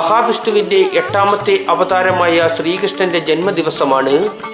മഹാവിഷ്ണുവിന്റെ 8ാമത്തെ അവതാരമായ ശ്രീകൃഷ്ണന്റെ ജന്മദിവസമാണ്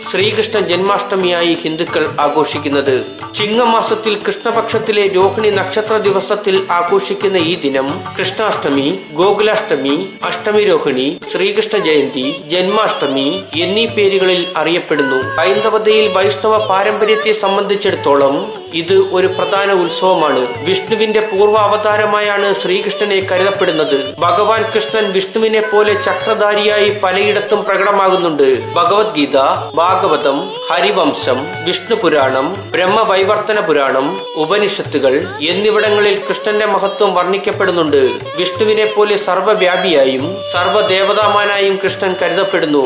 ശ്രീകൃഷ്ണ ജന്മാഷ്ടമിയായി ഹിന്ദുക്കൾ ആഘോഷിക്കുന്നത്. ചിങ്ങമാസത്തിൽ കൃഷ്ണപക്ഷത്തിലെ രോഹിണി നക്ഷത്ര ദിവസത്തിൽ ആഘോഷിക്കുന്ന ഈ ദിനം കൃഷ്ണാഷ്ടമി, ഗോകുലാഷ്ടമി, അഷ്ടമി രോഹിണി, ശ്രീകൃഷ്ണ ജയന്തി, ജന്മാഷ്ടമി എന്നീ പേരുകളിൽ അറിയപ്പെടുന്നു. ഹൈന്ദവതയിൽ വൈഷ്ണവ പാരമ്പര്യത്തെ സംബന്ധിച്ചിടത്തോളം ഇത് ഒരു പ്രധാന ഉത്സവമാണ്. വിഷ്ണുവിന്റെ പൂർവ്വ അവതാരമായാണ് ശ്രീകൃഷ്ണനെ കരുതപ്പെടുന്നത്. ഭഗവാൻ കൃഷ്ണൻ വിഷ്ണുവിനെ പോലെ ചക്രധാരിയായി പലയിടത്തും പ്രകടമാകുന്നുണ്ട്. ഭഗവത്ഗീത, ഭാഗവതം, ഹരിവംശം, വിഷ്ണു പുരാണം, ബ്രഹ്മവൈവർത്തന പുരാണം, ഉപനിഷത്തുകൾ എന്നിവിടങ്ങളിൽ കൃഷ്ണന്റെ മഹത്വം വർണ്ണിക്കപ്പെടുന്നുണ്ട്. വിഷ്ണുവിനെ പോലെ സർവ്വവ്യാപിയായും സർവ്വദേവതാമാനായും കൃഷ്ണൻ കരുതപ്പെടുന്നു.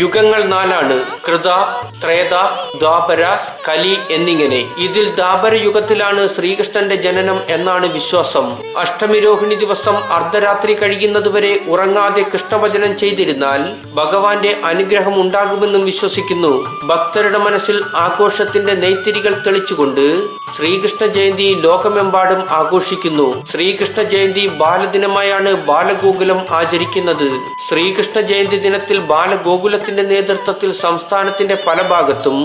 യുഗങ്ങൾ 4 കൃത, ത്രേത, ദ്വാപര, കലി എന്നിങ്ങനെ. ഇതിൽ ദ്വാപര യുഗത്തിലാണ് ശ്രീകൃഷ്ണന്റെ ജനനം എന്നാണ് വിശ്വാസം. അഷ്ടമി രോഹിണി ദിവസം അർദ്ധരാത്രി കഴിയുന്നതുവരെ ഉറങ്ങാതെ കൃഷ്ണഭജനം ചെയ്തിരുന്നാൽ ഭഗവാന്റെ അനുഗ്രഹം ഉണ്ടാകുമെന്നും വിശ്വസിക്കുന്നു. ഭക്തരുടെ മനസ്സിൽ ആഘോഷത്തിന്റെ നെയ്ത്തിരികൾ തെളിച്ചുകൊണ്ട് ശ്രീകൃഷ്ണ ജയന്തി ലോകമെമ്പാടും ആഘോഷിക്കുന്നു. ശ്രീകൃഷ്ണ ജയന്തി ബാലദിനമായാണ് ബാലഗോകുലം ആചരിക്കുന്നത്. ശ്രീകൃഷ്ണ ജയന്തി ദിനത്തിൽ ബാലഗോകുലത്തിന്റെ നേതൃത്വത്തിൽ സംസ്ഥാനത്തിന്റെ പല ഭാഗത്തും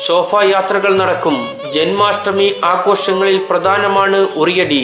ശോഭായാത്രകൾ നടക്കും. ജന്മാഷ്ടമി ആഘോഷങ്ങളിൽ പ്രധാനമാണ് ഉറിയടി.